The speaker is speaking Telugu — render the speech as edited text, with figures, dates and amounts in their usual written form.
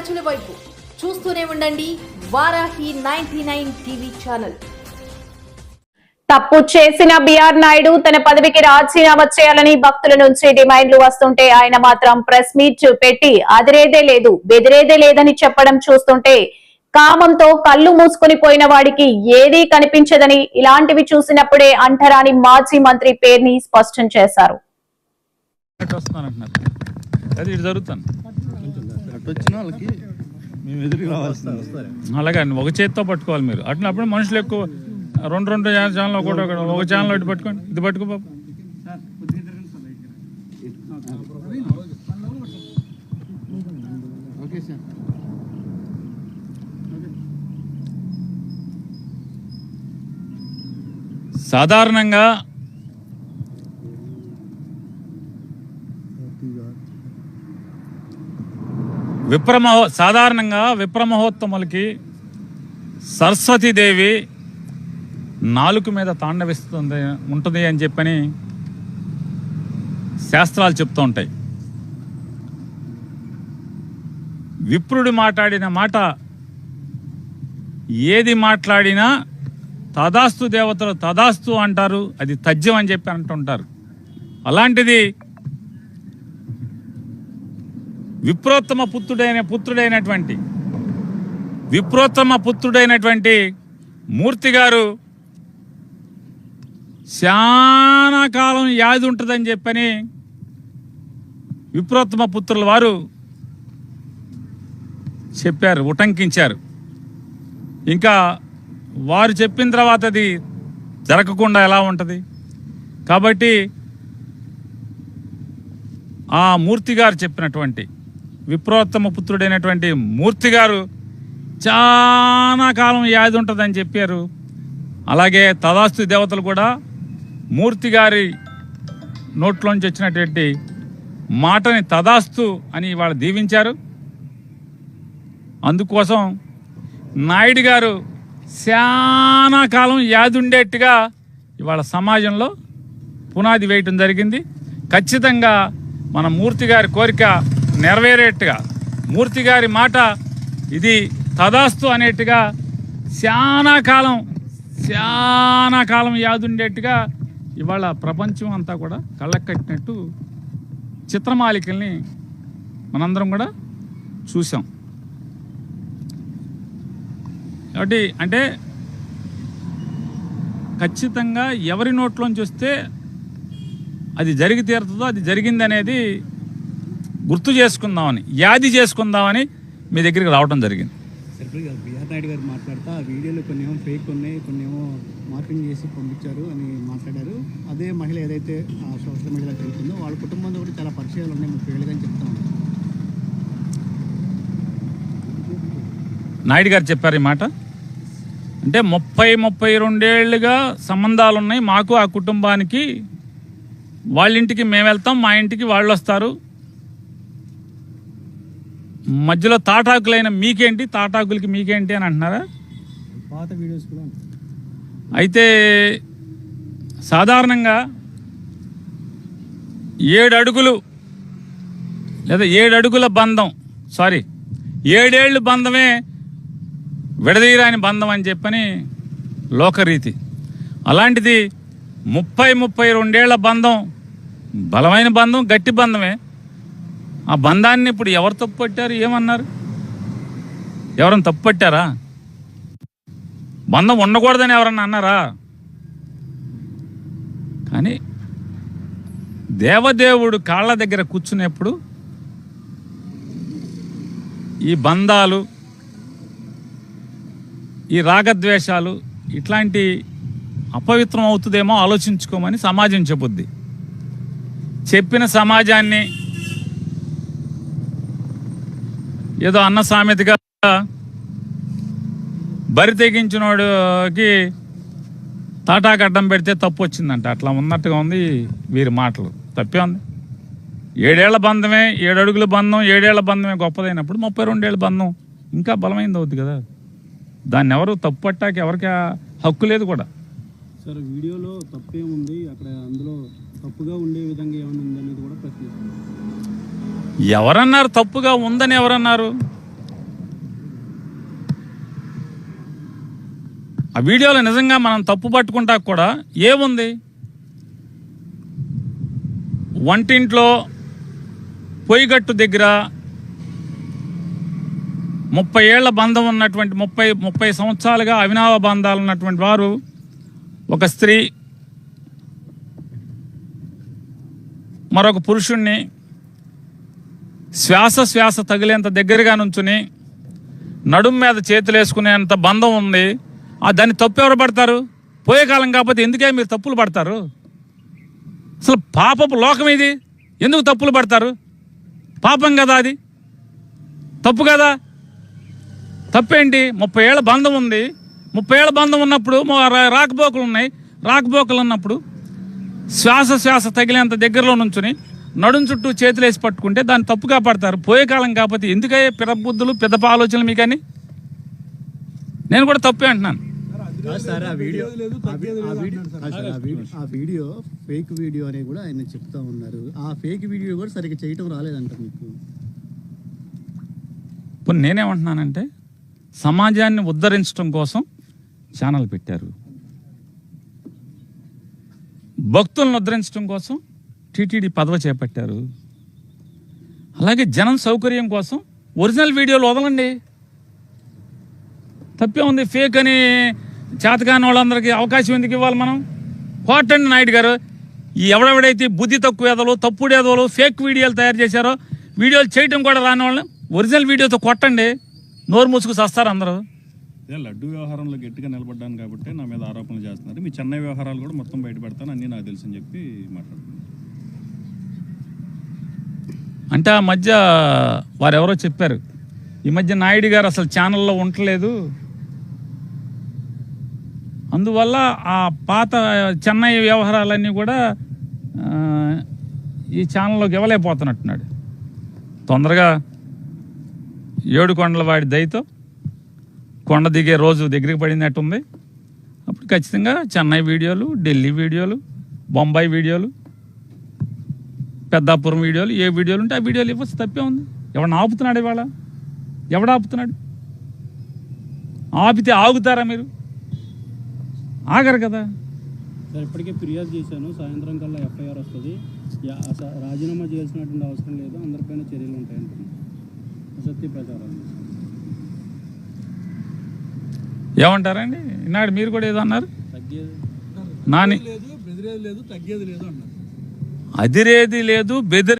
ప్రజల వైపు చూస్తూనే ఉండండి వారాహి 99 టీవీ ఛానల్. తప్పు చేసిన బిఆర్ నాయుడు తన పదవికి రాజీనామా చేయాలని భక్తుల నుంచి డిమాండ్లు వస్తుంటే ఆయన మాత్రం ప్రెస్ మీట్ పెట్టి అదిరేదే లేదు బెదిరేదే లేదని చెప్పడం చూస్తుంటే కామంతో కళ్ళు మూసుకుని పోయిన వాడికి ఏదీ కనిపించదని ఇలాంటివి చూసినప్పుడే అంటరాని మాజీ మంత్రి పేరుని స్పష్టం చేశారు. అలాగే ఒక చేతితో పట్టుకోవాలి మీరు అట్లప్పుడు మనుషులు ఎక్కువ రెండు ఛానల్ ఒక ఛానల్ ఒకటి పట్టుకోండి ఇది పట్టుకో బాబు. సాధారణంగా విప్రమహోత్తములకి సరస్వతీదేవి నాలుక మీద ఉంటుంది అని చెప్పని శాస్త్రాలు చెప్తూ ఉంటాయి. విప్రుడు మాట్లాడిన మాట ఏది మాట్లాడినా తదాస్తు దేవతలు తదాస్తు అంటారు, అది తథ్యం అని చెప్పి అంటుంటారు. అలాంటిది విప్రోత్తమ పుత్రుడైనటువంటి మూర్తి గారు చాలా కాలం వ్యాధి ఉంటుందని చెప్పని విప్రోత్తమ పుత్రుల వారు చెప్పారు, ఉటంకించారు. ఇంకా వారు చెప్పిన తర్వాత అది జరగకుండా ఎలా ఉంటుంది? కాబట్టి ఆ మూర్తి గారు చెప్పినటువంటి విప్రోత్తమ పుత్రుడైనటువంటి మూర్తి గారు చాలా కాలం వ్యాధి ఉంటుందని చెప్పారు. అలాగే తదాస్తు దేవతలు కూడా మూర్తి గారి నోట్లోంచి వచ్చినటువంటి మాటని తదాస్తు అని వాళ్ళు దీవించారు. అందుకోసం నాయుడు గారు చాలా కాలం వ్యాధి ఉండేట్టుగా ఇవాళ సమాజంలో పునాది వేయటం జరిగింది. ఖచ్చితంగా మన మూర్తి గారి కోరిక నెరవేరేట్టుగా మూర్తి గారి మాట ఇది తదాస్తు అనేట్టుగా చాలా కాలం వ్యాధి ఉండేట్టుగా ఇవాళ ప్రపంచం అంతా కూడా కళ్ళకు కట్టినట్టు చిత్రమాలికల్ని మనందరం కూడా చూసాం. కాబట్టి అంటే ఖచ్చితంగా ఎవరి నోట్లోంచి వస్తే అది జరిగి తీరుతుందో అది జరిగిందనేది గుర్తు చేసుకుందామని యాది చేసుకుందామని మీ దగ్గరికి రావడం జరిగింది. బిఆర్ నాయుడు గారు మాట్లాడుతూ ఆ వీడియోలో కొన్ని ఏమో ఫేక్ ఉన్నాయి, కొన్ని ఏమో మార్పింగ్ చేసి పంపించారు అని మాట్లాడారు. అదే మహిళ ఏదైతే సోషల్ మీడియాలో తెలుస్తుందో వాళ్ళ కుటుంబంలో కూడా చాలా పరిచయాలు ఉన్నాయి, 30 ఏళ్ళుగా చెప్తా ఉన్నారు. నాయుడు గారు చెప్పారు ఈ మాట. అంటే 32 ఏళ్ళుగా సంబంధాలు ఉన్నాయి మాకు ఆ కుటుంబానికి. వాళ్ళ ఇంటికి మేము వెళ్తాం, మా ఇంటికి వాళ్ళు వస్తారు. మధ్యలో తాటాకులైన మీకేంటి, తాటాకులకి మీకేంటి అని అంటున్నారా? పాత వీడియోస్ కూడా అయితే సాధారణంగా 7 అడుగులు లేదా 7 అడుగుల బంధం 7 ఏళ్ళు బంధమే విడదీయరాని బంధం అని చెప్పని లోకరీతి. అలాంటిది 32 ఏళ్ల బంధం బలమైన బంధం, గట్టి బంధమే. ఆ బంధాన్ని ఇప్పుడు ఎవరు తప్పు పట్టారు? ఏమన్నారు? ఎవరన్నా తప్పు పట్టారా? బంధం ఉండకూడదని ఎవరన్నా అన్నారా? కానీ దేవదేవుడు కాళ్ళ దగ్గర కూర్చునేప్పుడు ఈ బంధాలు, ఈ రాగద్వేషాలు ఇట్లాంటి అపవిత్రం అవుతుందేమో ఆలోచించుకోమని సమాజం చెబుద్ది. చెప్పిన సమాజాన్ని ఏదో అన్న సామెతగా బరి తెగించినోడికి తాటాకడ్డం పెడితే తప్పు వచ్చిందంట. అట్లా ఉన్నట్టుగా ఉంది వీరి మాటలు. తప్పే ఉంది. 7 ఏళ్ల బంధమే, 7 అడుగుల బంధం, 7 ఏళ్ల బంధమే గొప్పదైనప్పుడు 32 ఏళ్ల బంధం ఇంకా బలమైంది అవుతుంది కదా. దాన్ని ఎవరు తప్పు పట్టాక ఎవరికి హక్కు లేదు కూడా. సార్ వీడియోలో తప్పేముంది, అక్కడ అందులో తప్పుగా ఉండే విధంగా ఏమైనా ఉందనేది కూడా ప్రశ్నిస్తున్నారు. ఎవరన్నారు తప్పుగా ఉందని? ఎవరన్నారు? ఆ వీడియోలో నిజంగా మనం తప్పు పట్టుకుంటా కూడా ఏముంది? వంటింట్లో పొయ్యిగట్టు దగ్గర 30 ఏళ్ల బంధం ఉన్నటువంటి 30 సంవత్సరాలుగా అవినావ బంధాలు ఉన్నటువంటి వారు, ఒక స్త్రీ మరొక పురుషుణ్ణి శ్వాస తగిలేంత దగ్గరగా నుంచుని నడుం మీద చేతులు వేసుకునేంత బంధం ఉంది. దాన్ని తప్పు ఎవరు పడతారు? పోయే కాలం కాకపోతే ఎందుకే మీరు తప్పులు పడతారు? అసలు పాపపు లోకం ఇది, ఎందుకు తప్పులు పడతారు? పాపం కదా అది, తప్పు కదా. తప్పేంటి? 30 ఏళ్ల బంధం ఉంది. 30 ఏళ్ల బంధం ఉన్నప్పుడు రాకపోకలు ఉన్నాయి. రాకపోకలు ఉన్నప్పుడు శ్వాస తగిలేంత దగ్గరలో నుంచుని నడుం చుట్టూ చేతులు వేసి పట్టుకుంటే దాన్ని తప్పుగా పడతారు. పోయే కాలం కాకపోతే ఎందుకయ్యే పిరబుద్ధులు పెద్దప ఆలోచనలు మీకని? నేను కూడా తప్పే అంటున్నాను. ఆ వీడియో ఫేక్ వీడియో అని కూడా ఆయన చెప్తా ఉన్నారు. ఆ ఫేక్ వీడియో కూడా సరిగ్గా చేయటం రాలేదంట మీకు. ఇప్పుడు నేనేమంటున్నానంటే, సమాజాన్ని ఉద్ధరించడం కోసం ఛానల్ పెట్టారు, భక్తులను ఉద్ధరించడం కోసం టీటీడీ పదవి చేపట్టారు. అలాగే జనం సౌకర్యం కోసం ఒరిజినల్ వీడియోలు వదలండి, తప్పే ఉంది. ఫేక్ అని చేతకాని వాళ్ళందరికీ అవకాశం ఎందుకు ఇవ్వాలి మనం? కోటండి నాయుడు గారు, ఈ ఎవడెవడైతే బుద్ధి తక్కువ ఎదలు, తప్పుడు ఎదవలు ఫేక్ వీడియోలు తయారు చేశారో, వీడియోలు చేయడం కూడా రాని వాళ్ళని ఒరిజినల్ వీడియోతో కొట్టండి, నోరు మూసుకు చస్తారు అందరూ. లడ్డు వ్యవహారంలో గట్టిగా నిలబడ్డాను కాబట్టి నా మీద ఆరోపణలు చేస్తున్నారు. మీ చెన్నై వ్యవహారాలు కూడా మొత్తం బయట పెడతాను, అన్నీ నాకు తెలుసు అని చెప్పి మాట్లాడుతున్నాను. అంటే ఆ మధ్య వారెవరో చెప్పారు, ఈ మధ్య నాయుడు గారు అసలు ఛానల్లో ఉండలేదు, అందువల్ల ఆ పాత చెన్నై వ్యవహారాలన్నీ కూడా ఈ ఛానల్లోకి ఇవ్వలేకపోతున్నట్టున్నాడు. తొందరగా ఏడుకొండల వాడి దయతో కొండ దిగే రోజు దగ్గరికి పడినట్టుంది. అప్పుడు ఖచ్చితంగా చెన్నై వీడియోలు, ఢిల్లీ వీడియోలు, బొంబాయి వీడియోలు, పెద్దాపురం వీడియోలు, ఏ వీడియోలు ఉంటే ఆ వీడియోలు ఇవ్వచ్చు, తప్పే ఉంది. ఎవడన్నా ఆపుతున్నాడు? ఇవాళ ఎవడ ఆపుతున్నాడు? ఆపితే ఆగుతారా మీరు? ఆగరు కదా. సార్ ఇప్పటికే ఫిర్యాదు చేశాను, సాయంత్రం కల్లా ఎఫ్ఐఆర్ వస్తుంది. రాజీనామా చేయాల్సినటువంటి అవసరం లేదు, అందరిపైన చర్యలు ఉంటాయంటున్నాను. అసత్య ప్రచారాలు ఏమంటారండి? ఈనాడు మీరు కూడా ఏదో అన్నారు, నాని బెదిరేది లేదు, తగ్గేది లేదు అన్నారు. అదిరేది లేదు, బెదిరి